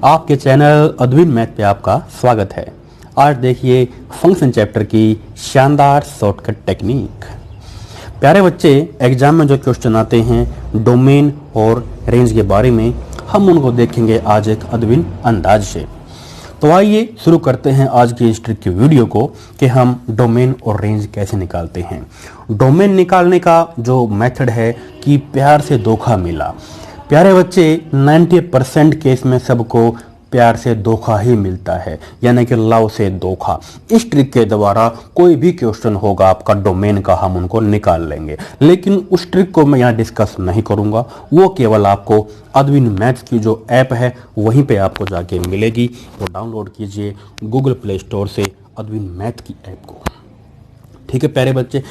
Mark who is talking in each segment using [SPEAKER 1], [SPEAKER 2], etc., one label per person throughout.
[SPEAKER 1] आपके channel अद्विन math पे आपका स्वागत है। आज देखिए फंक्शन चैप्टर की शानदार शॉर्टकट टेक्निक। प्यारे बच्चे, एग्जाम में जो क्वेश्चन आते हैं डोमेन और रेंज के बारे में, हम उनको देखेंगे आज एक अद्विन अंदाज से। तो आइए शुरू करते हैं आज की इस ट्रिक की वीडियो को कि हम डोमेन और रेंज कैसे निकालते हैं। डोमेन निकालने का जो मेथड है कि प्यार से धोखा मिला। प्यारे बच्चे, 90% केस में सबको प्यार से धोखा ही मिलता है, यानी कि लव से धोखा। इस ट्रिक के द्वारा कोई भी क्वेश्चन होगा आपका डोमेन का, हम उनको निकाल लेंगे। लेकिन उस ट्रिक को मैं यहाँ डिस्कस नहीं करूँगा, वो केवल आपको अद्विन मैथ्स की जो ऐप है वहीं पे आपको जाके मिलेगी। तो डाउनलोड कीजिए गूगल प्ले स्टोर से अद्विन मैथ की ऐप को। ठीक है प्यारे बच्चे,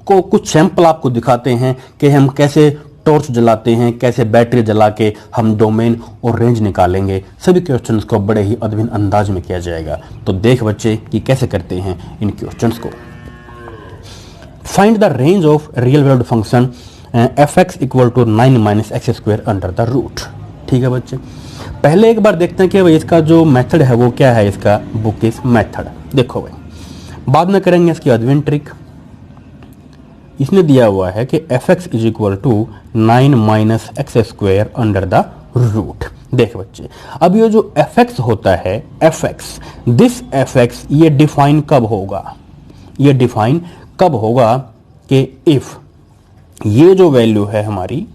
[SPEAKER 1] को कुछ सैंपल आपको दिखाते हैं कि हम कैसे टॉर्च जलाते हैं, कैसे बैटरी जला के हम डोमेन और रेंज निकालेंगे। सभी क्वेश्चंस को बड़े ही अद्भुत अंदाज में किया जाएगा। तो देख बच्चे कि कैसे करते हैं इन क्वेश्चंस को। Find the range of real valued function fx equal to 9 minus x square under the root. ठीक है बच्चे, पहले एक बार देखते हैं कि भाई इसका जो मेथड है वो क्या है, इसका बुक इस मेथड। देखो भाई, बाद में करेंगे इसकी अद्विन ट्रिक। इसने दिया हुआ है कि fx is equal to 9 minus x square under the root. देख बच्चे, अब ये जो fx होता है, fx, दिस fx ये डिफाइन कब होगा, ये डिफाइन कब होगा कि इफ ये जो वैल्यू है हमारी,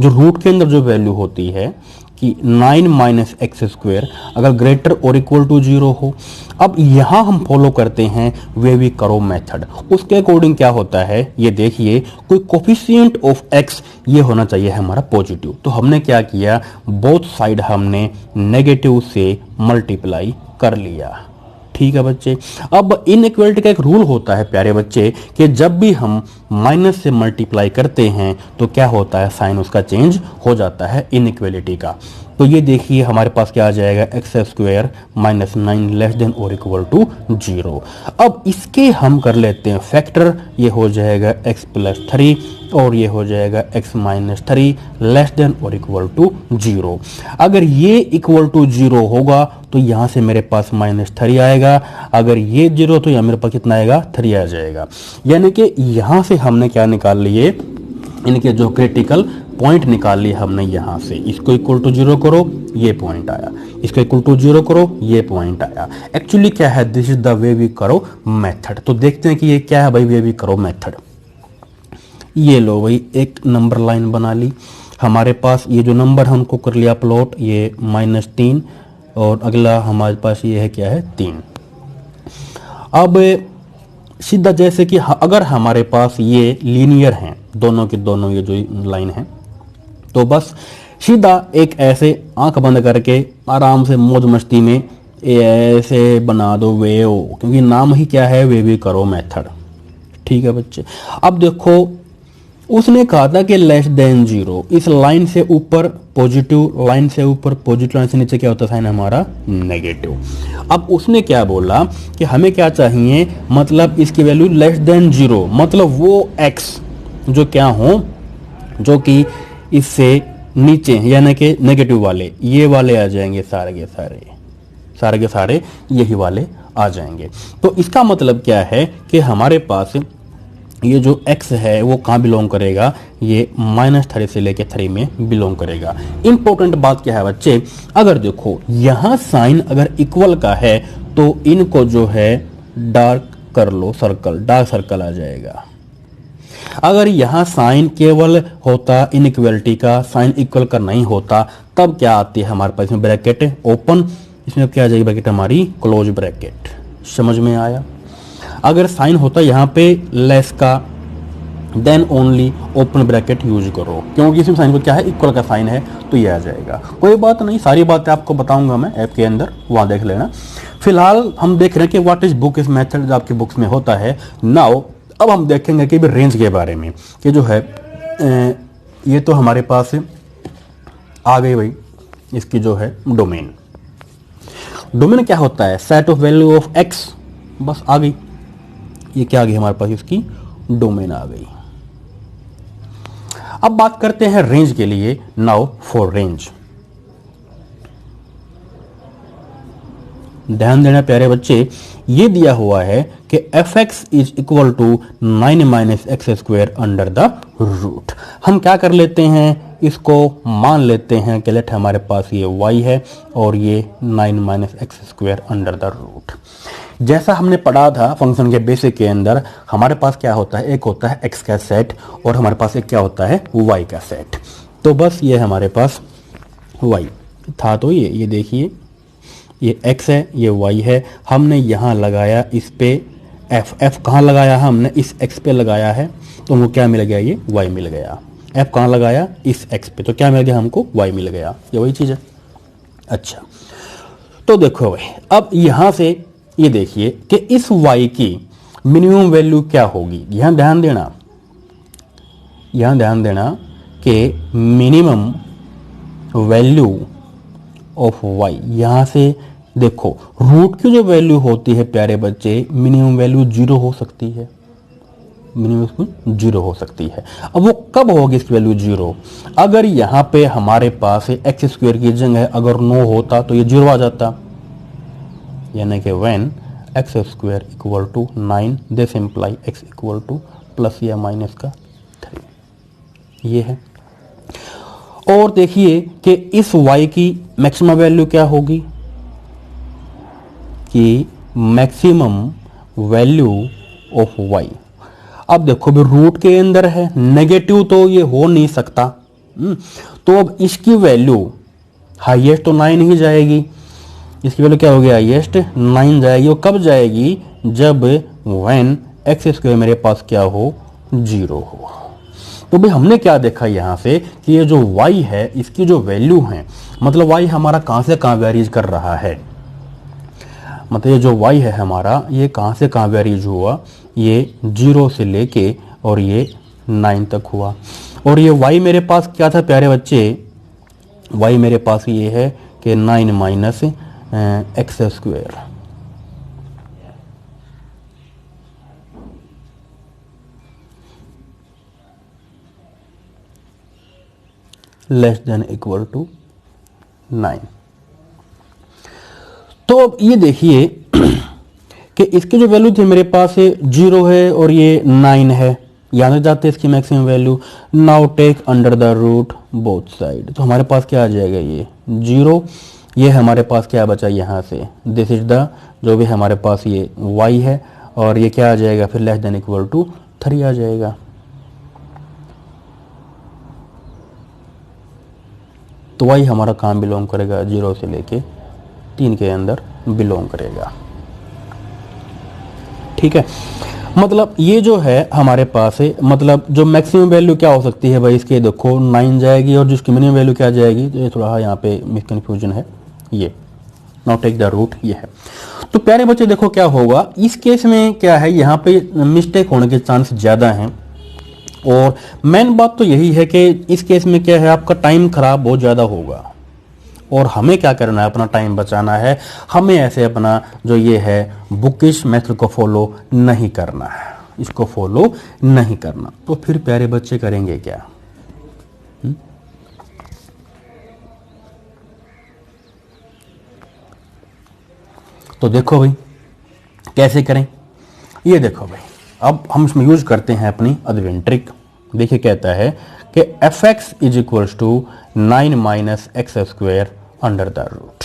[SPEAKER 1] जो रूट के अंदर जो वैल्यू होती है कि 9 माइनस एक्स स्क्वायर अगर ग्रेटर और इक्वल टू 0 हो। अब यहां हम फॉलो करते हैं वेवी करो मेथड। उसके अकॉर्डिंग क्या होता है ये देखिए, कोई कोफिशिएंट ऑफ एक्स ये होना चाहिए हमारा पॉजिटिव। तो हमने क्या किया, बोथ साइड हमने नेगेटिव से मल्टीप्लाई कर लिया। ठीक है बच्चे, अब इनइक्वालिटी का एक रूल होता है प्यारे बच्चे कि जब भी हम माइनस से मल्टीप्लाई करते हैं तो क्या होता है, साइन उसका चेंज हो जाता है इनइक्वालिटी का। तो ये देखिए हमारे पास क्या आ जाएगा, x square minus 9 less than और इक्वल टू 0। अब इसके हम कर लेते हैं फैक्टर, ये हो जाएगा x प्लस 3 और ये हो जाएगा x माइनस 3 लेस देन और इक्वल टू 0। अगर ये इक्वल टू 0 होगा तो यहाँ से मेरे पास माइनस 3 आएगा। अगर ये 0 तो यहाँ मेरे पास कितना आएगा, 3 आ जाएगा। यानी कि यहाँ से हमने क्या निकाल लिए, इनके जो क्रिटिकल पॉइंट निकाल लिए हमने। यहाँ से इसको इक्वल टू 0 करो, ये पॉइंट आया, इसको इक्वल टू 0 करो, ये पॉइंट आया। एक्चुअली क्या है, this is the way we करो मेथड। तो देखते हैं कि ये क्या है भाई, वे वी करो मेथड। ये लो भाई, एक नंबर लाइन बना ली हमारे पास। ये जो नंबर हमको कर लिया प्लॉट, ये -3 और अगला हमारे पास ये है क्या है, 3। अब सीधा जैसे कि अगर हमारे पास ये लीनियर हैं दोनों के दोनों, ये जो लाइन है, तो बस सीधा एक ऐसे आंख बंद करके आराम से मौज मस्ती में ऐसे बना दो वेव, क्योंकि नाम ही क्या है, वे भी करो मेथड। ठीक है बच्चे, अब देखो उसने कहा था कि लेस देन 0, इस लाइन से ऊपर पॉजिटिव, लाइन से ऊपर पॉजिटिव, लाइन से नीचे क्या होता है, साइन हमारा नेगेटिव। अब उसने क्या बोला कि हमें क्या चाहिए, मतलब इसकी वैल्यू लेस देन 0, मतलब वो x जो क्या हो, जो कि इससे नीचे यानी कि नेगेटिव वाले, ये वाले आ जाएंगे, सारे के सारे यही वाले आ जाएंगे। तो इसका मतलब क्या है कि हमारे पास ये जो x है वो कहाँ बिलोंग करेगा, ये -3 से लेके 3 में बिलोंग करेगा। इंपॉर्टेंट बात क्या है बच्चे, अगर देखो यहाँ साइन अगर इक्वल का है तो इनको जो है डार्क कर लो, सर्कल, डार्क सर्कल आ जाएगा। अगर यहाँ साइन केवल होता इनइक्वालिटी का, साइन इक्वल का नहीं होता, तब क्या आती है हमारे पास, इसमें ब्रैकेट ओपन, इसमें क्या आ जाएगी ब्रैकेट हमारी क्लोज ब्रैकेट। समझ में आया। अगर साइन होता यहाँ पे लेस का, then only open bracket use करो, क्योंकि इसमें साइन को क्या है, इक्वल का साइन है, तो ये आ जाएगा। कोई बात नहीं, सारी बातें आपको बताऊंगा मैं ऐप के अंदर, वहां देख लेना। फिलहाल हम देख रहे हैं कि व्हाट इज बुक इस मेथड, जो आपकी बुक्स में होता है। नाउ अब हम देखेंगे कि रेंज के बारे में, कि जो है ये तो हमारे पास आ गई भाई इसकी जो है डोमेन। डोमेन क्या होता है, set of value of x, बस आ गई। ये क्या आ गई हमारे पास, इसकी डोमेन आ गई। अब बात करते हैं रेंज के लिए। नाउ फॉर रेंज, ध्यान देना प्यारे बच्चे, ये दिया हुआ है कि f x is equal to 9 minus x square under the root. हम क्या कर लेते हैं, इसको मान लेते हैं कि लेट हमारे पास ये y है और ये 9 minus x square under the root. जैसा हमने पढ़ा था फंक्शन के बेसिक के अंदर, हमारे पास क्या होता है, एक होता है x का सेट और हमारे पास एक क्या होता है, y का सेट। तो बस ये हमारे पास y था, तो ये देखिए ये x है, ये y है, हमने यहाँ लगाया इस पे f कहाँ लगाया है, हमने इस x पे लगाया है, तो हमको क्या मिल गया, ये y मिल गया। f कहाँ लगाया, इस x पे, तो क्या मिल गया हमको, y मिल गया। ये वही चीज़ है। अच्छा, तो देखो भाई, अब यहाँ से ये देखिए कि इस y की मिनिमम वैल्यू क्या होगी। यहाँ ध्यान देना कि मिनिमम वैल्यू ऑफ y, यहाँ से देखो रूट की जो वैल्यू होती है प्यारे बच्चे, मिनिमम वैल्यू 0 हो सकती है, मिनिमम 0 हो सकती है। अब वो कब होगी इसकी वैल्यू 0, अगर यहाँ पे हमारे पास एक्स स्क्वायर की जगह अगर 9 होता तो ये 0 आ जाता, यानी कि when x square equal to 9 this imply x equal to plus या माइनस का 3, ये है। और देखिए कि इस y की मैक्सिमम वैल्यू क्या होगी, कि मैक्सिमम वैल्यू ऑफ y। अब देखो भी रूट के अंदर है, नेगेटिव तो ये हो नहीं सकता, तो अब इसकी वैल्यू हाईएस्ट तो 9 ही जाएगी, इसकी वैल्यू क्या होगी, हाईएस्ट 9 जाएगी। और कब जाएगी, जब व्हेन एक्स स्क्वायर मेरे पास क्या हो, 0 हो। तो भाई हमने क्या देखा यहाँ से कि ये जो y है इसकी जो वैल्यू है, मतलब y हमारा कहाँ से कहाँ वेरीज कर रहा है, मतलब ये जो y है हमारा ये कहाँ से कहाँ वेरीज हुआ, ये 0 से लेके और ये 9 तक हुआ। और ये y मेरे पास क्या था प्यारे बच्चे, y मेरे पास ये है कि 9 minus x square, less than equal to 9। तो अब ये देखिए कि इसकी जो वैल्यू थी मेरे पास 0 है और ये 9 है, याद जाते इसकी maximum value. Now take under the root both side, तो हमारे पास क्या आ जाएगा, ये 0, ये हमारे पास क्या बचा यहाँ से, दिस इज द जो भी हमारे पास ये y है, और ये क्या आ जाएगा फिर लेस देन इक्वल टू 3 आ जाएगा। तो y हमारा कहाँ बिलोंग करेगा, 0 से लेके 3 के अंदर बिलोंग करेगा। ठीक है, मतलब ये जो है हमारे पास है, मतलब जो मैक्सिमम वैल्यू क्या हो सकती है भाई, इसके देखो 9 जाएगी और जिसकी मिनिमम वैल्यू क्या जाएगी, तो ये थोड़ा यहाँ पे मिस कन्फ्यूजन है, ये नाउ टेक द रूट ये है। तो प्यारे बच्चे देखो क्या होगा इस केस में, क्या है यहाँ पे मिस्टेक होने के चांस ज़्यादा हैं। और मेन बात तो यही है कि इस केस में क्या है, आपका टाइम खराब बहुत ज़्यादा होगा, और हमें क्या करना है, अपना टाइम बचाना है। हमें ऐसे अपना जो ये है बुकिश मेथड को फॉलो नहीं करना है, इसको फॉलो नहीं करना। तो फिर प्यारे बच्चे करेंगे क्या, तो देखो भाई कैसे करें, ये देखो भाई, अब हम इसमें यूज करते हैं अपनी अदविन ट्रिक। देखिए कहता है कि f x is equals to 9 minus x square under the root.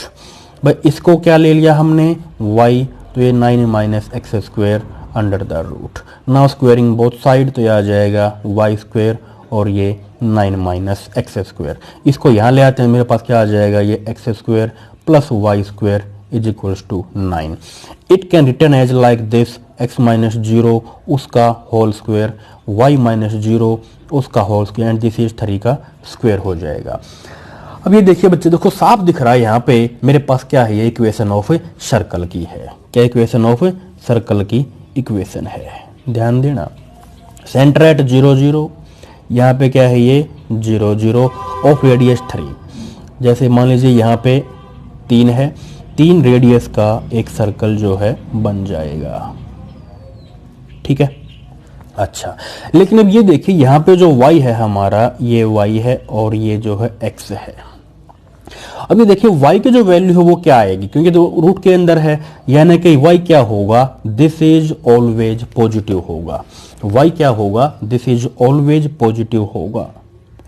[SPEAKER 1] भाई इसको क्या ले लिया हमने, y, तो ये 9 minus x square under the root. Now squaring both side, तो ये आ जाएगा y स्क्वायर और ये 9 माइनस एक्स स्क्वायर। इसको यहाँ ले आते हैं, मेरे पास क्या आ जाएगा, ये x square plus y square is equals to 9। It can return as like this, x minus 0 उसका होल स्क्वायर, y माइनस 0 उसका whole square, and this is 3 का स्क्वायर हो जाएगा। अब ये देखिए बच्चे, देखो साफ दिख रहा है यहाँ पे मेरे पास क्या है, ये इक्वेशन ऑफ सर्कल की है। क्या इक्वेशन ऑफ सर्कल की इक्वेशन है, ध्यान देना। सेंटर एट 0 0, यहाँ पे क्या है, ये 0 0 ऑफ रेडियस 3। जैसे मान लीजिए यहाँ पे 3 है, 3 रेडियस का एक सर्कल जो है बन जाएगा। ठीक है, अच्छा, लेकिन अब ये देखिए यहाँ पे जो y है हमारा, ये y है और ये जो है x है। अब ये देखिए y की जो वैल्यू है वो क्या आएगी, क्योंकि तो रूट के अंदर है, यानी कि y क्या होगा, दिस इज ऑलवेज पॉजिटिव होगा। y क्या होगा, दिस इज ऑलवेज पॉजिटिव होगा,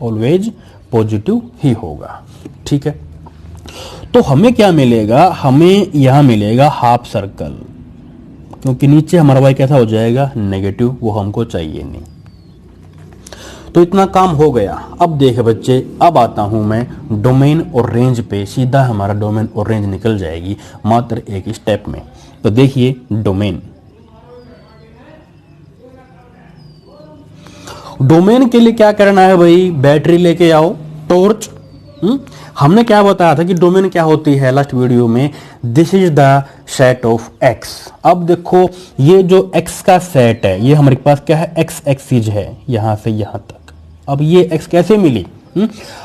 [SPEAKER 1] ऑलवेज पॉजिटिव ही होगा। ठीक है, तो हमें क्या मिलेगा, हमें यहां मिलेगा हाफ सर्कल, क्योंकि नीचे हमारा y कैसा हो जाएगा, नेगेटिव, वो हमको चाहिए नहीं। तो इतना काम हो गया। अब देखे बच्चे, अब आता हूं मैं डोमेन और रेंज पे, सीधा हमारा डोमेन और रेंज निकल जाएगी मात्र एक स्टेप में। तो देखिए डोमेन, डोमेन के लिए क्या करना है भाई, बैटरी लेके आओ, टॉर्च। हमने क्या बताया था कि डोमेन क्या होती है लास्ट वीडियो में, this is the set of x. अब देखो ये जो एक्स का सेट है, ये हमारे पास क्या है, एक्स एक्सिस है यहां से यहां तक। अब ये एक्स कैसे मिली,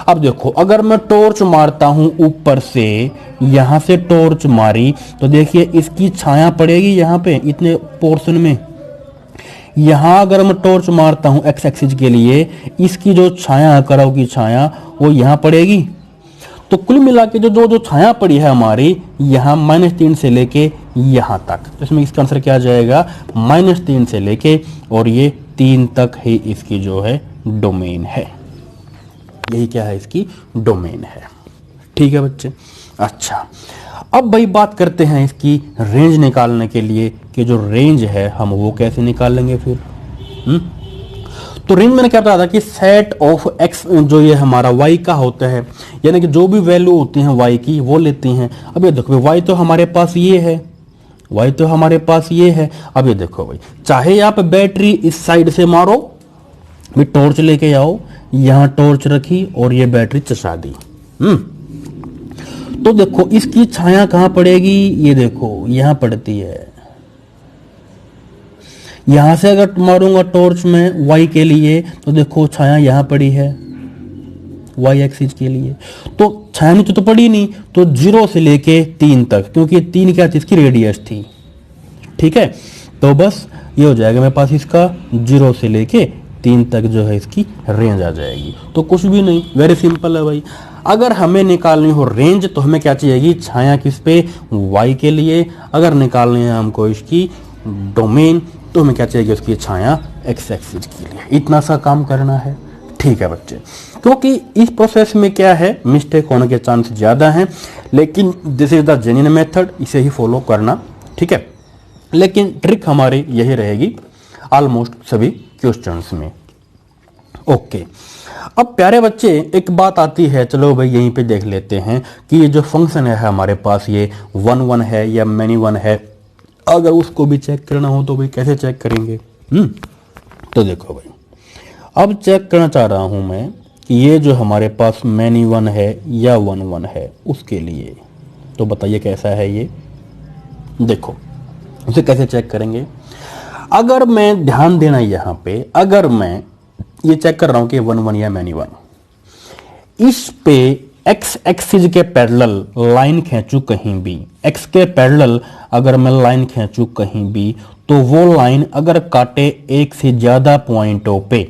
[SPEAKER 1] अब देखो अगर मैं टॉर्च मारता हूं ऊपर से, यहां से टॉर्च मारी तो देखिए इसकी छाया पड़ेगी यहां पे इतने पोर्शन में। यहां अगर मैं टॉर्च मारता हूं एक्स एक्सिस के लिए, इसकी जो छाया, करव की छाया, वो यहां पड़ेगी। तो कुल मिला के जो छाया पड़ी है हमारी यहां -3 से लेके यहां तक, तो इसमें इसका आंसर क्या आ जाएगा, -3 से लेके और ये 3 तक ही इसकी जो है डोमेन है। यही क्या है, इसकी डोमेन है। ठीक है बच्चे, अच्छा अब भाई बात करते हैं इसकी रेंज निकालने के लिए, कि जो रेंज है हम वो कैसे निकालेंगे फिर। तो रेंज मैंने क्या बताया था कि सेट ऑफ एक्स, जो ये हमारा y का होता है, यानी कि जो भी वैल्यू होती है y की वो लेती हैं। अब ये देखो y तो हमारे पास ये है, y तो हमारे पास ये है। अब ये देखो भाई, चाहे आप बैटरी इस साइड से मारो, भी टॉर्च लेके आओ, यहां टॉर्च रखी और ये बैटरी चसा दी, तो देखो इसकी छाया कहां पड़ेगी, ये देखो यहां पड़ती है। यहां से अगर मारूंगा टॉर्च में y के लिए, तो देखो छाया यहां पड़ी है y एक्सिस के लिए, तो छाया नीचे तो पड़ी नहीं, तो 0 से लेके 3 तक, क्योंकि 3 क्या थी, इसकी रेडियस थी। ठीक है, तो बस ये हो जाएगा मेरे पास इसका 0 से लेके 3 तक जो है इसकी रेंज आ जाएगी। तो कुछ भी नहीं, वेरी सिंपल है भाई। अगर हमें निकालनी हो रेंज तो हमें क्या चाहिएगी, छाया किस पे, y के लिए। अगर निकालनी है हमको इसकी डोमेन तो हमें क्या चाहिए, उसकी छाया एक्स एक्सिस के लिए। इतना सा काम करना है। ठीक है बच्चे, क्योंकि इस प्रोसेस में क्या है, मिस्टेक होने के चांस ज्यादा हैं, लेकिन this is the genuine method, इसे ही फॉलो करना। ठीक है, लेकिन ट्रिक हमारी यही रहेगी ऑलमोस्ट सभी क्वेश्चंस में। ओके, अब प्यारे बच्चे एक बात आती है, चलो भाई यहीं पे देख लेते हैं कि ये जो फंक्शन है हमारे पास, ये 1 1 है या मैनी 1 है। अगर उसको भी चेक करना हो तो भाई कैसे चेक करेंगे, तो देखो भाई, अब चेक करना चाह रहा हूं मैं कि ये जो हमारे पास मैनी 1 है या 1 1 है उसके लिए, तो बताइए कैसा है ये। देखो उसे कैसे चेक करेंगे, अगर मैं ध्यान देना यहां पे, अगर मैं ये चेक कर रहा हूं कि 1 1 या मैनी 1, इस पे एक्स एक्सिस के पैरेलल लाइन खींचू कहीं भी, एक्स के पैरेलल अगर मैं लाइन खींचू कहीं भी, तो वो लाइन अगर काटे एक से ज्यादा पॉइंटों पे,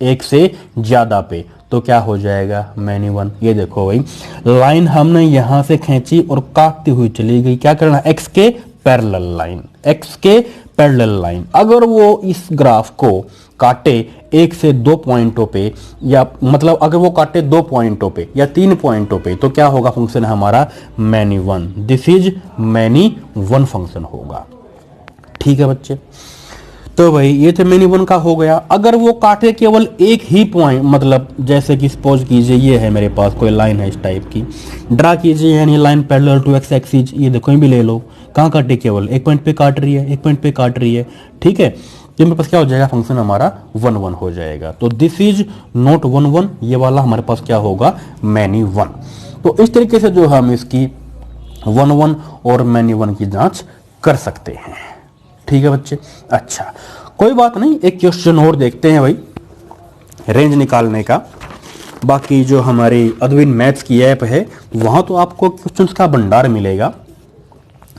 [SPEAKER 1] एक से ज्यादा पे, तो क्या हो जाएगा, मैनी 1। ये देखो भाई, लाइन हमने यहां से खींची और काटती हुई चली गई, क्या करना, एक्स के पैरेलल लाइन, एक्स के पैरेलल लाइन अगर वो इस ग्राफ को काटे 1 से 2 पॉइंटों पे, या मतलब अगर वो काटे 2 पॉइंटों पे या 3 पॉइंटों पे, तो क्या होगा, फंक्शन हमारा many 1, this is many 1 function होगा। ठीक है बच्चे, तो भाई ये तो मैनी 1 का हो गया। अगर वो काटे केवल एक ही पॉइंट, मतलब जैसे कि सपोज कीजिए ये है मेरे पास कोई लाइन है इस टाइप की, ड्रा कीजिए, यानी line parallel to x axis, ये देखो भी ले लो, कहाँ काटे, केवल एक पॉइंट पे काट रही है, एक पॉइंट पे काट रही है। ठीक है, तो मेरे पास क्या हो जाएगा, फंक्शन हमारा 1 1 हो जाएगा। तो दिस इज नॉट 1 1, ये वाला हमारे पास क्या होगा, मैनी 1। तो इस तरीके से जो हम इसकी 1 1 और मैनी 1 की जांच कर सकते हैं। ठीक है बच्चे, अच्छा कोई बात नहीं, एक क्वेश्चन और देखते हैं भाई रेंज निकालने का। बाकी जो हमारी अद्विन मैथ्स की ऐप है वहां तो आपको क्वेश्चंस का भंडार मिलेगा,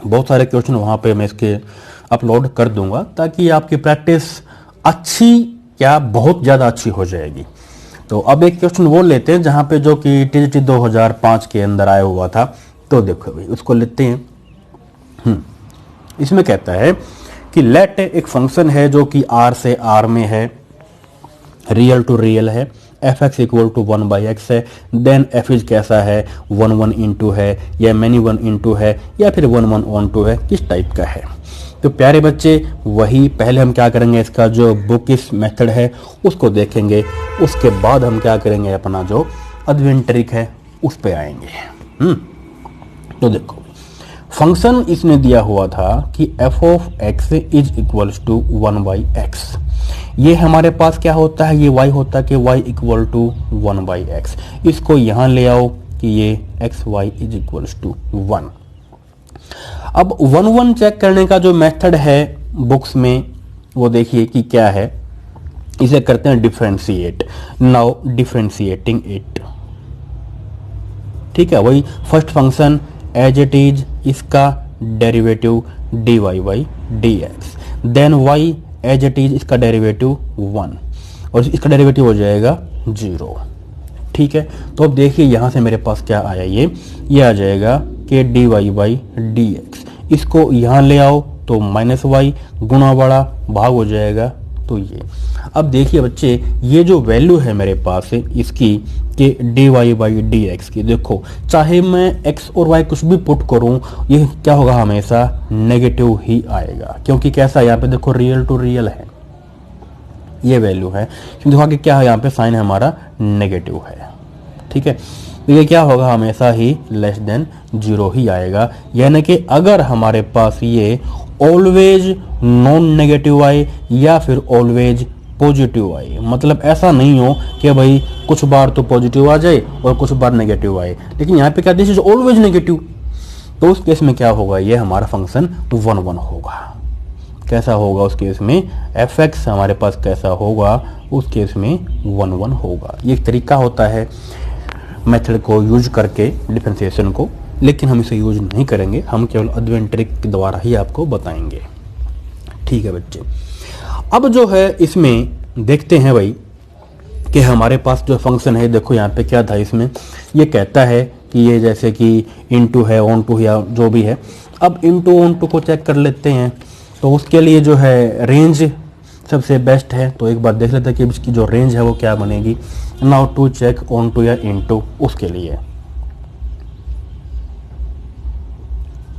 [SPEAKER 1] बहुत सारे क्वेश्चन वहां पे मैं इसके अपलोड कर दूंगा, ताकि आपकी प्रैक्टिस अच्छी क्या बहुत ज़्यादा अच्छी हो जाएगी। तो अब एक क्वेश्चन वो लेते हैं जहां पे जो कि टीजीटी 2005 के अंदर आया हुआ था। तो देखो भाई उसको लेते हैं। इसमें कहता है कि लेट एक फंक्शन है जो कि r से r में है, रियल टू रियल है, f x equal to 1/x है, देन एफ इज कैसा है, 1 इंटू है या मैनी 1 इंटू है या फिर 1 ऑन टू है, किस टाइप का है। तो प्यारे बच्चे वही पहले हम क्या करेंगे, इसका जो बुकिश मेथड है उसको देखेंगे, उसके बाद हम क्या करेंगे, अपना जो अद्विन ट्रिक है उस पे आएंगे। तो देखो फंक्शन इसने दिया हुआ था कि f of x is equals to 1/x। ये हमारे पास क्या होता है, ये y होता है कि y इक्वल टू 1/x। इसको यहां ले आओ कि ये x y is equals to 1। अब 1 चेक करने का जो मेथड है बुक्स में वो देखिए कि क्या है, इसे करते हैं डिफरेंशिएट। नाउ डिफरेंशिएटिंग इट, ठीक है, वही first function as it is, इसका derivative dy by D X, then y as it is, इसका डेरिवेटिव 1 और इसका डेरिवेटिव हो जाएगा 0। ठीक है, तो अब देखिए यहां से मेरे पास क्या आया, ये आ जाएगा कि dy बाई डी एक्स। इसको यहां ले आओ तो -y गुणा बड़ा भाग हो जाएगा। तो ये अब देखिए बच्चे ये जो वैल्यू है मेरे पास है इसकी कि dy बाई डी एक्स की, देखो चाहे मैं x और y कुछ भी पुट करूं ये क्या होगा, हमेशा नेगेटिव ही आएगा, क्योंकि कैसा यहाँ पे देखो रियल टू रियल है, ये वैल्यू है। क्योंकि देखो कि क्या है यहाँ पे साइन हमारा नेगेटिव है। ठीक है, तो ये क्या होगा, हमेशा ही लेस देन 0 ही आएगा। यानी कि अगर हमारे पास ये ऑलवेज नॉन नेगेटिव आए या फिर ऑलवेज पॉजिटिव आए, मतलब ऐसा नहीं हो कि भाई कुछ बार तो पॉजिटिव आ जाए और कुछ बार नेगेटिव आए, लेकिन यहाँ पे क्या दिस इज ऑलवेज नेगेटिव, तो उस केस में क्या होगा, ये हमारा फंक्शन 1 होगा। कैसा होगा उस केस में, एफ एक्स हमारे पास कैसा होगा, उस केस में 1 होगा। ये एक तरीका होता है मेथड को यूज करके डिफरेंशिएशन को, लेकिन हम इसे यूज नहीं करेंगे, हम केवल अद्विन ट्रिक के द्वारा ही आपको बताएंगे। ठीक है बच्चे, अब जो है इसमें देखते हैं भाई कि हमारे पास जो फंक्शन है, देखो यहाँ पे क्या था, इसमें ये कहता है कि ये जैसे कि इनटू है, ऑन टू या जो भी है। अब इनटू ऑन टू को चेक कर लेते हैं, तो उसके लिए जो है रेंज सबसे बेस्ट है। तो एक बार देख लेते हैं कि इसकी जो रेंज है वो क्या बनेगी। Now to check onto or into, उसके लिए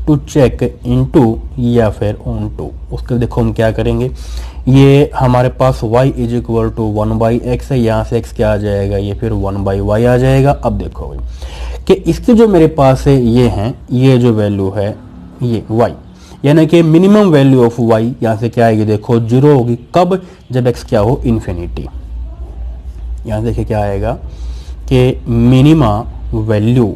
[SPEAKER 1] टू चेक इनटू या फिर ऑन टू, उसके देखो हम क्या करेंगे, ये हमारे पास y is equal to 1/x है, यहाँ से x क्या आ जाएगा, ये फिर 1/y आ जाएगा। अब देखो भाई कि इसके जो मेरे पास है ये हैं, ये जो वैल्यू है ये y, यानी कि मिनिमम वैल्यू ऑफ y यहाँ से क्या आएगी, देखो 0 होगी। कब, जब x क्या हो इन्फिनिटी। यहाँ देखिए क्या आएगा कि मिनिमा वैल्यू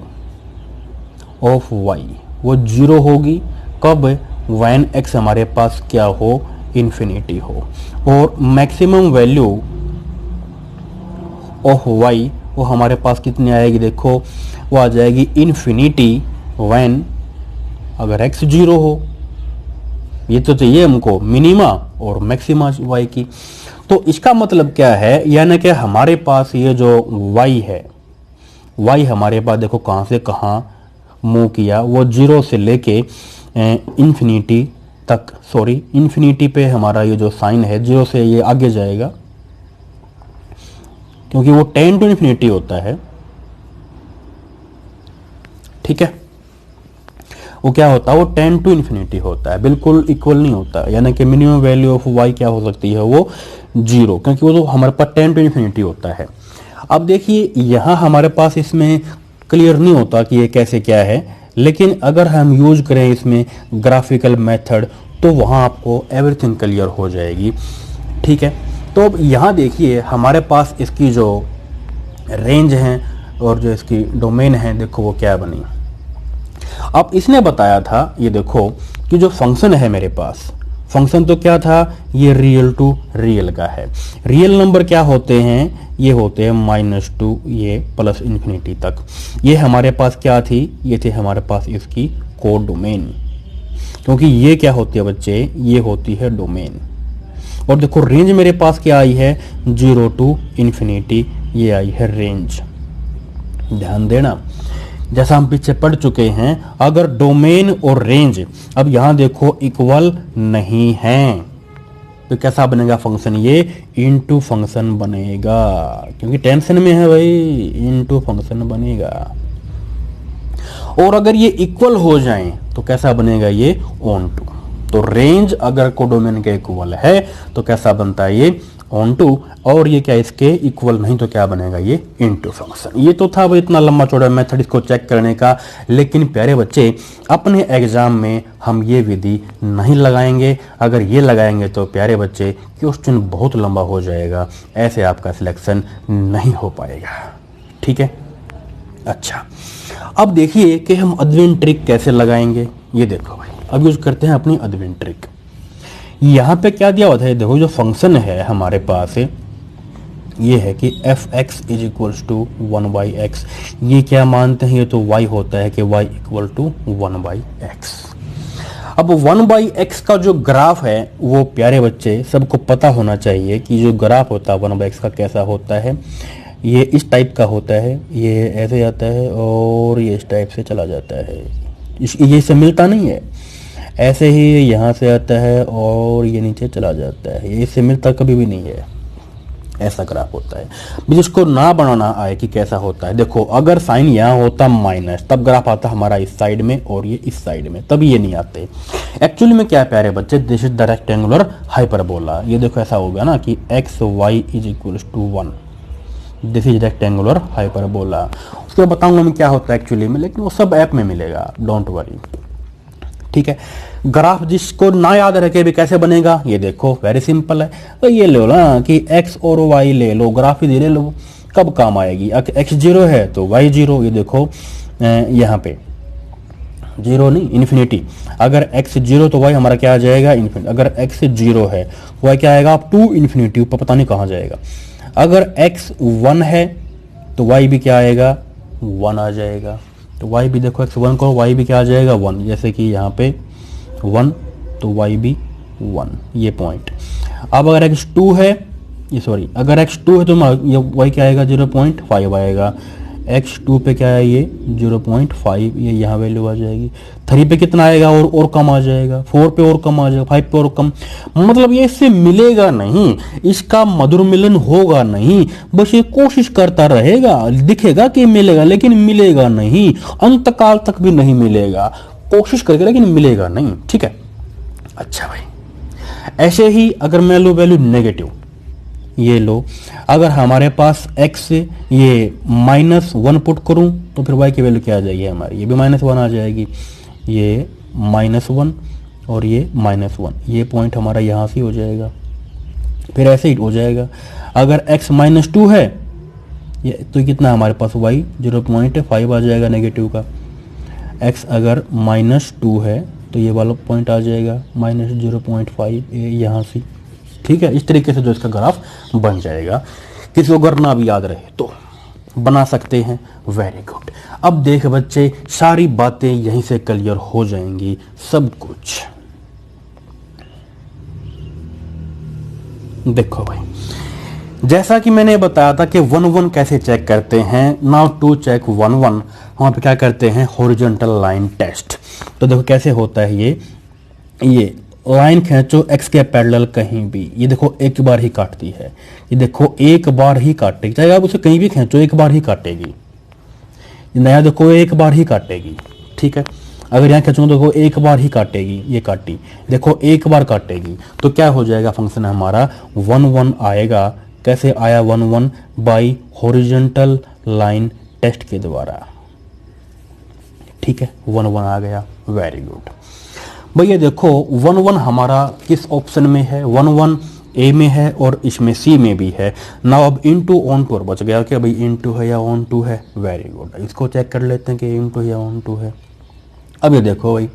[SPEAKER 1] ऑफ y वो 0 होगी। कब, when x हमारे पास क्या हो, इन्फिनिटी हो। और मैक्सिमम वैल्यू ऑफ y वो हमारे पास कितनी आएगी, देखो वो आ जाएगी इन्फिनिटी when अगर x 0 हो। ये तो चाहिए हमको मिनिमा और मैक्सिमा y की। तो इसका मतलब क्या है, यानी कि हमारे पास ये जो y है, y हमारे पास देखो कहाँ से कहाँ मूव किया, वो 0 से लेके इन्फिनिटी तक, सॉरी इन्फिनिटी पे हमारा ये जो साइन है 0 से ये आगे जाएगा, क्योंकि वो 10 टू इन्फिनिटी होता है। ठीक है, वो क्या होता है, वो 10 टू इन्फिनिटी होता है, बिल्कुल इक्वल नहीं होता। यानी कि मिनिमम वैल्यू ऑफ y क्या हो सकती है, वो 0, क्योंकि वो तो हमारे पास 10 टू इन्फिनिटी होता है। अब देखिए यहाँ हमारे पास इसमें क्लियर नहीं होता कि ये कैसे क्या है, लेकिन अगर हम यूज करें इसमें ग्राफिकल मेथड तो वहाँ आपको एवरीथिंग क्लियर हो जाएगी। ठीक है, तो अब यहाँ देखिए हमारे पास इसकी जो रेंज है और जो इसकी डोमेन है, देखो वो क्या बनी। अब इसने बताया था, ये देखो कि जो फंक्शन है मेरे पास, फंक्शन तो क्या था, ये रियल टू रियल का है। रियल नंबर क्या होते हैं, ये होते हैं -2 ये प्लस इन्फिनिटी तक। ये हमारे पास क्या थी, ये थे हमारे पास इसकी कोड डोमेन, क्योंकि ये क्या होती है बच्चे, ये होती है डोमेन। और देखो रेंज मेरे पास क्या आई है, 0 टू इन्फिनिटी ये आई है रेंज। ध्यान देना, जैसा हम पीछे पढ़ चुके हैं, अगर डोमेन और रेंज अब यहां देखो इक्वल नहीं है तो कैसा बनेगा फंक्शन, ये इनटू फंक्शन बनेगा, क्योंकि टेंशन में है भाई, इनटू फंक्शन बनेगा। और अगर ये इक्वल हो जाएं तो कैसा बनेगा, ये ऑन टू। तो रेंज अगर कोडोमेन के इक्वल है तो कैसा बनता है, ये ऑन टू, और ये क्या इसके इक्वल नहीं तो क्या बनेगा, ये इनटू फंक्शन। ये तो था भाई इतना लंबा चौड़ा मेथड इसको चेक करने का, लेकिन प्यारे बच्चे अपने एग्जाम में हम ये विधि नहीं लगाएंगे। अगर ये लगाएंगे तो प्यारे बच्चे क्वेश्चन बहुत लंबा हो जाएगा, ऐसे आपका सिलेक्शन नहीं हो पाएगा। ठीक है, अच्छा अब देखिए कि हम अद्विन ट्रिक कैसे लगाएंगे। ये देखो भाई, अब यूज करते हैं अपनी अद्विन ट्रिक। यहाँ पे क्या दिया हुआ था, देखो जो फंक्शन है हमारे पास ये है कि f x is equals to 1/x। ये क्या मानते हैं, ये तो y होता है कि y इक्वल टू 1/x। अब 1/x का जो ग्राफ है वो प्यारे बच्चे सबको पता होना चाहिए कि जो ग्राफ होता है 1/x का कैसा होता है। ये इस टाइप का होता है, ये ऐसे आता है और ये इस टाइप से चला जाता है, ये इससे मिलता नहीं है। ऐसे ही यहाँ से आता है और ये नीचे चला जाता है, ये इससे मिलता कभी भी नहीं है। ऐसा ग्राफ होता है। जिसको ना बनाना आए कि कैसा होता है, देखो अगर साइन यहाँ होता माइनस तब ग्राफ आता हमारा इस साइड में और ये इस साइड में, तभी ये नहीं आते। एक्चुअली में क्या है प्यारे बच्चे, this is the rectangular hyperbola. ये देखो ऐसा हो गया ना कि x y is equal to 1, this is rectangular hyperbola. उसके बताऊंगा मैं क्या होता है एक्चुअली में, लेकिन वो सब ऐप में मिलेगा, डोंट वरी। ठीक है, ग्राफ जिसको ना याद रखे भी कैसे बनेगा, ये देखो वेरी सिंपल है। तो ये लो ना कि x और y ले लो, ग्राफ ही ले लो, कब काम आएगी। x 0 है तो y 0, ये देखो यहाँ पे 0 नहीं इन्फिनिटी। अगर x 0 तो y हमारा क्या आ जाएगा, इन्फिनिटी। अगर x 0 है y क्या आएगा, 2 इन्फिनिटी, ऊपर पता नहीं कहाँ जाएगा। अगर x 1 है तो y भी क्या आएगा, 1 आ जाएगा। तो y भी देखो x 1 को y भी क्या आ जाएगा, 1। जैसे कि यहाँ पे 1 तो y भी 1, ये पॉइंट। अब अगर x 2 है, ये सॉरी अगर x 2 है तो ये y क्या आएगा, 0.5 आएगा। x 2 पे क्या है, ये 0.5, ये यहाँ वैल्यू आ जाएगी। 3 पे कितना आएगा, और कम आ जाएगा। 4 पे और कम आ जाएगा, 5 पे और कम। मतलब ये इससे मिलेगा नहीं, इसका मधुर मिलन होगा नहीं, बस ये कोशिश करता रहेगा, दिखेगा कि मिलेगा लेकिन मिलेगा नहीं, अंत काल तक भी नहीं मिलेगा। कोशिश करके लेकिन मिलेगा नहीं। ठीक है, अच्छा भाई ऐसे ही अगर मैं लो वैल्यू नेगेटिव, ये लो, अगर हमारे पास x ये -1 पुट करूं तो फिर y की वैल्यू क्या आ जाएगी हमारी, ये भी -1 आ जाएगी। ये -1 और ये -1, ये पॉइंट हमारा यहाँ से हो जाएगा, फिर ऐसे ही हो जाएगा। अगर x -2 है ये तो कितना हमारे पास y 0.5 आ जाएगा नेगेटिव का। x अगर -2 है तो ये वाला पॉइंट आ जाएगा -0.5 यहाँ से। ठीक है, इस तरीके से जो इसका ग्राफ बन जाएगा। किसी को अगर ना भी याद रहे तो बना सकते हैं, वेरी गुड। अब देख बच्चे, सारी बातें यहीं से क्लियर हो जाएंगी, सब कुछ। देखो भाई, जैसा कि मैंने बताया था कि 1 कैसे चेक करते हैं, नाउ टू चेक 1 वहां पे क्या करते हैं, हॉरिजॉन्टल लाइन टेस्ट। तो देखो कैसे होता है, ये लाइन खींचो x के पैरेलल कहीं भी, ये देखो एक बार ही काटती है, ये देखो एक बार ही काटेगी, चाहे आप उसे कहीं भी खींचो एक बार ही काटेगी। नया देखो एक बार ही काटेगी। ठीक है, अगर यहाँ खींचूंगा तो देखो एक बार ही काटेगी, ये काटी, देखो एक बार काटेगी। तो क्या हो जाएगा फंक्शन हमारा 1 आएगा। कैसे आया 1 बाई हॉरिजॉन्टल लाइन टेस्ट के द्वारा। ठीक है, 1 आ गया, वेरी गुड। भैया देखो 1 हमारा किस ऑप्शन में है, 1 ए में है और इसमें सी में भी है। नाउ अब इनटू ऑन टू बच गया क्या भाई, इनटू है या ऑन टू है, वेरी गुड। इसको चेक कर लेते हैं कि इनटू है या ऑन टू है। अब ये देखो भाई,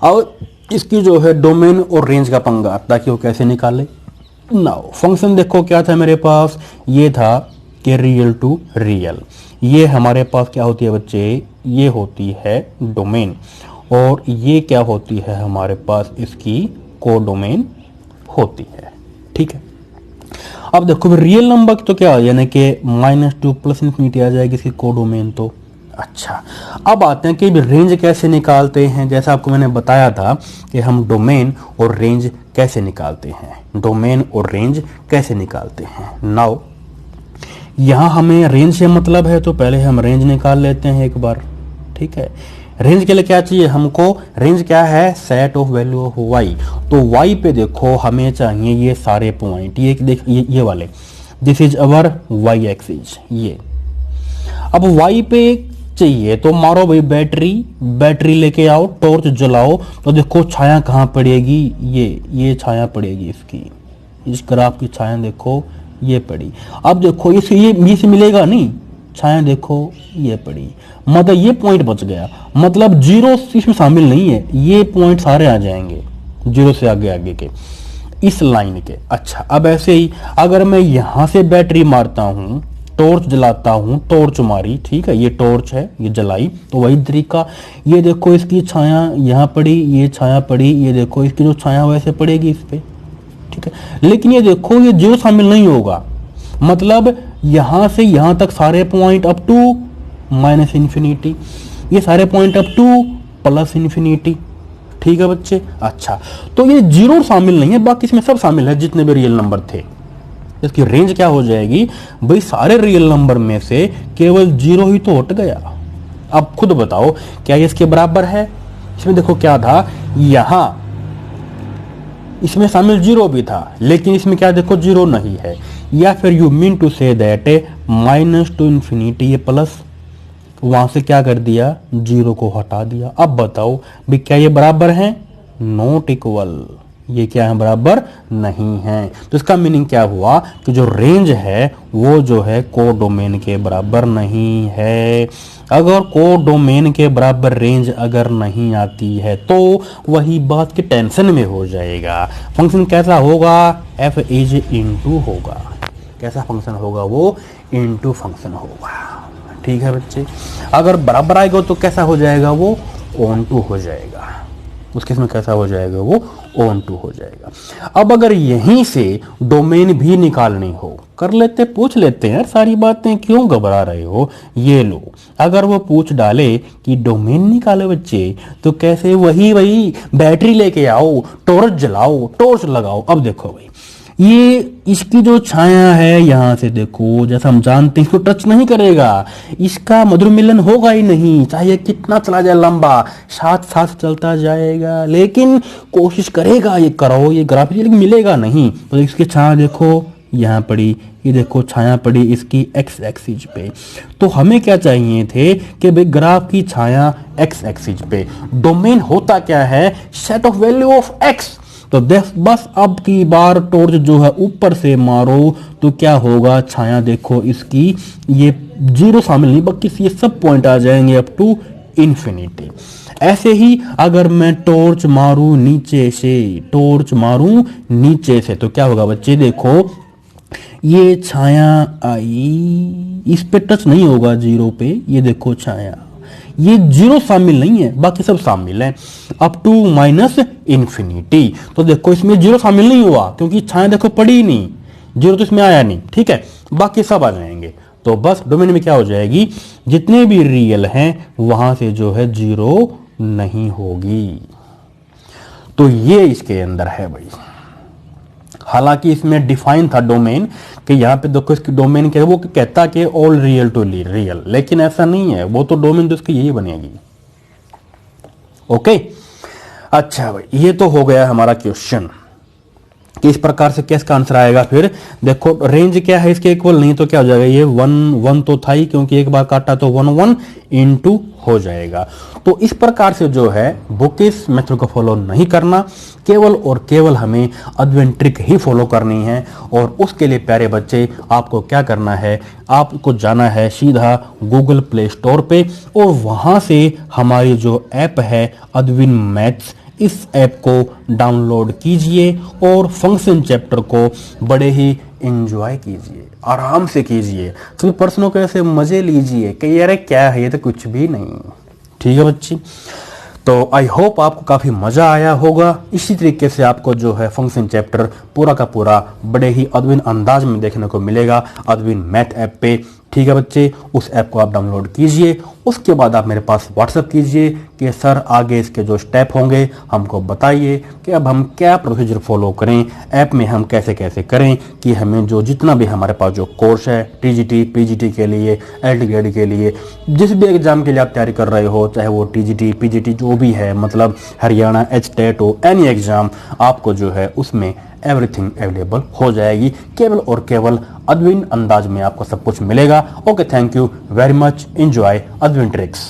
[SPEAKER 1] और इसकी जो है डोमेन और रेंज का पंगा, ताकि वो कैसे निकाले। नाउ फंक्शन देखो क्या था मेरे पास, ये था कि रियल टू रियल। ये हमारे पास क्या होती है बच्चे, ये होती है डोमेन, और ये क्या होती है हमारे पास, इसकी कोडोमेन होती है। ठीक है, अब देखो रियल नंबर तो क्या हो, यानी कि -2 प्लस इन्फिनिटी आ जाएगी इसकी कोडोमेन। तो अच्छा, अब आते हैं कि रेंज कैसे निकालते हैं। जैसा आपको मैंने बताया था कि हम डोमेन और रेंज कैसे निकालते हैं, डोमेन और रेंज कैसे निकालते हैं। नाउ यहाँ हमें रेंज से मतलब है, तो पहले हम रेंज निकाल लेते हैं एक बार। ठीक है, रेंज के लिए क्या चाहिए हमको, रेंज क्या है, set of value of y. तो वाई पे देखो हमें चाहिए ये सारे पॉइंट, ये देख ये वाले, this is our y axis. ये अब वाई पे चाहिए तो मारो भाई बैटरी लेके आओ, टॉर्च जलाओ, तो देखो छाया कहाँ पड़ेगी, ये छाया पड़ेगी इसकी, इस ग्राफ की छाया देखो ये पड़ी। अब देखो ये से मिलेगा नहीं, छाया देखो ये पड़ी, मतलब ये पॉइंट बच गया, मतलब जीरो इसमें शामिल नहीं है, ये पॉइंट सारे आ जाएंगे जीरो से आगे आगे के इस लाइन के। अच्छा, अब ऐसे ही अगर मैं यहां से बैटरी मारता हूं, टॉर्च जलाता हूं, टॉर्च मारी, ठीक है, ये टॉर्च है, ये जलाई, तो वही तरीका, ये देखो इसकी छाया यहां पड़ी, ये छाया पड़ी, ये देखो इसकी जो छाया वैसे पड़ेगी इस पे। ठीक है, लेकिन ये देखो ये जीरो शामिल नहीं होगा, मतलब यहां से यहां तक सारे point up to minus infinity, ये सारे point up to plus infinity. ठीक है बच्चे, अच्छा, तो ये जीरो शामिल नहीं है, बाकी इसमें सब शामिल है जितने भी रियल नंबर थे। इसकी रेंज क्या हो जाएगी भाई, सारे रियल नंबर में से केवल जीरो ही तो हट गया। अब खुद बताओ क्या ये इसके बराबर है। इसमें देखो क्या था, यहां इसमें शामिल जीरो भी था, लेकिन इसमें क्या देखो जीरो नहीं है, या फिर you mean to say that -2 infinity, ये प्लस वहां से क्या कर दिया, जीरो को हटा दिया। अब बताओ भी क्या ये बराबर है, नॉट इक्वल, ये क्या है, बराबर नहीं है। तो इसका मीनिंग क्या हुआ कि जो रेंज है वो जो है कोडोमेन के बराबर नहीं है। अगर कोडोमेन के बराबर रेंज अगर नहीं आती है तो वही बात के टेंशन में हो जाएगा। फंक्शन कैसा होगा, एफ इज इनटू होगा, कैसा फंक्शन होगा वो, इनटू फंक्शन होगा। ठीक है बच्चे, अगर बराबर आएगा तो कैसा हो जाएगा वो, ऑन टू हो जाएगा, उस केस में कैसा हो जाएगा वो, ऑन टू हो जाएगा। अब अगर यहीं से डोमेन भी निकालनी हो, कर लेते, पूछ लेते हैं, सारी बातें क्यों घबरा रहे हो। ये लो, अगर वो पूछ डाले कि डोमेन निकाले बच्चे, तो कैसे, वही बैटरी लेके आओ, टॉर्च जलाओ, टॉर्च लगाओ। अब देखो भाई, ये इसकी जो छाया है यहां से देखो, जैसा हम जानते हैं, इसको टच नहीं करेगा, इसका मधुर मिलन होगा ही नहीं, चाहे कितना चला जाए लंबा, साथ साथ चलता जाएगा, लेकिन कोशिश करेगा ये करो, ये ग्राफ, लेकिन मिलेगा नहीं। तो इसकी छाया देखो यहाँ पड़ी, ये देखो छाया पड़ी इसकी एक्स एक्सिस पे। तो हमें क्या चाहिए थे कि भाई ग्राफ की छाया एक्स एक्सिस पे, डोमेन होता क्या है, set of value of x. तो बस अब की बार टॉर्च जो है ऊपर से मारो तो क्या होगा, छाया देखो इसकी, ये जीरो शामिल नहीं, बाकी ये सब पॉइंट आ जाएंगे अप टू इन्फिनिटी। ऐसे ही अगर मैं टॉर्च मारूं नीचे से, टॉर्च मारूं नीचे से, तो क्या होगा बच्चे, देखो ये छाया आई, इस पे टच नहीं होगा जीरो पे, ये देखो छाया, ये जीरो शामिल नहीं है, बाकी सब शामिल है अप टू माइनस इन्फिनिटी। तो देखो इसमें जीरो शामिल नहीं हुआ क्योंकि छाया देखो पड़ी नहीं, जीरो तो इसमें आया नहीं। ठीक है, बाकी सब आ जाएंगे। तो बस डोमेन में क्या हो जाएगी, जितने भी रियल हैं वहां से जो है जीरो नहीं होगी। तो ये इसके अंदर है भाई। हालांकि इसमें डिफाइन था डोमेन कि यहाँ पे देखो इसकी डोमेन क्या है, वो कहता कि ऑल रियल टू रियल, लेकिन ऐसा नहीं है, वो तो डोमेन तो इसकी यही बनेगी। ओके, अच्छा भाई, ये तो हो गया हमारा क्वेश्चन कि इस प्रकार से कैसे का आंसर आएगा। फिर देखो रेंज क्या है इसके इक्वल, नहीं तो क्या हो जाएगा, ये 1 तो था ही, क्योंकि एक बार काटा तो 1 इनटू हो जाएगा। तो इस प्रकार से जो है बुकिश मेथड को फॉलो नहीं करना, केवल और केवल हमें अद्विन ट्रिक ही फॉलो करनी है। और उसके लिए प्यारे बच्चे आपको क्या करना है, आपको जाना है सीधा गूगल प्ले स्टोर पे और वहां से हमारी जो ऐप है अद्विन मैथ्स, इस ऐप को डाउनलोड कीजिए और फंक्शन चैप्टर को बड़े ही एंजॉय कीजिए, आराम से कीजिए, सभी प्रश्नों के ऐसे मजे लीजिए कि यार क्या है, ये तो कुछ भी नहीं। ठीक है बच्चे, तो आई होप आपको काफ़ी मज़ा आया होगा। इसी तरीके से आपको जो है फंक्शन चैप्टर पूरा का पूरा बड़े ही अद्भुत अंदाज में देखने को मिलेगा अद्विन मैथ ऐप पे। ठीक है बच्चे, उस ऐप को आप डाउनलोड कीजिए, उसके बाद आप मेरे पास व्हाट्सएप कीजिए कि सर आगे इसके जो स्टेप होंगे हमको बताइए कि अब हम क्या प्रोसीजर फॉलो करें, ऐप में हम कैसे कैसे करें कि हमें जो जितना भी हमारे पास जो कोर्स है टीजीटी पीजीटी के लिए, एलटी ग्रेड के लिए, जिस भी एग्जाम के लिए आप तैयारी कर रहे हो, चाहे वो टीजीटी पीजीटी जो भी है, मतलब हरियाणा एचटेट हो, एनी एग्जाम, आपको जो है उसमें एवरीथिंग अवेलेबल हो जाएगी। केवल और केवल अद्विन अंदाज में आपको सब कुछ मिलेगा। Okay, thank you very much. Enjoy अद्विन ट्रिक्स।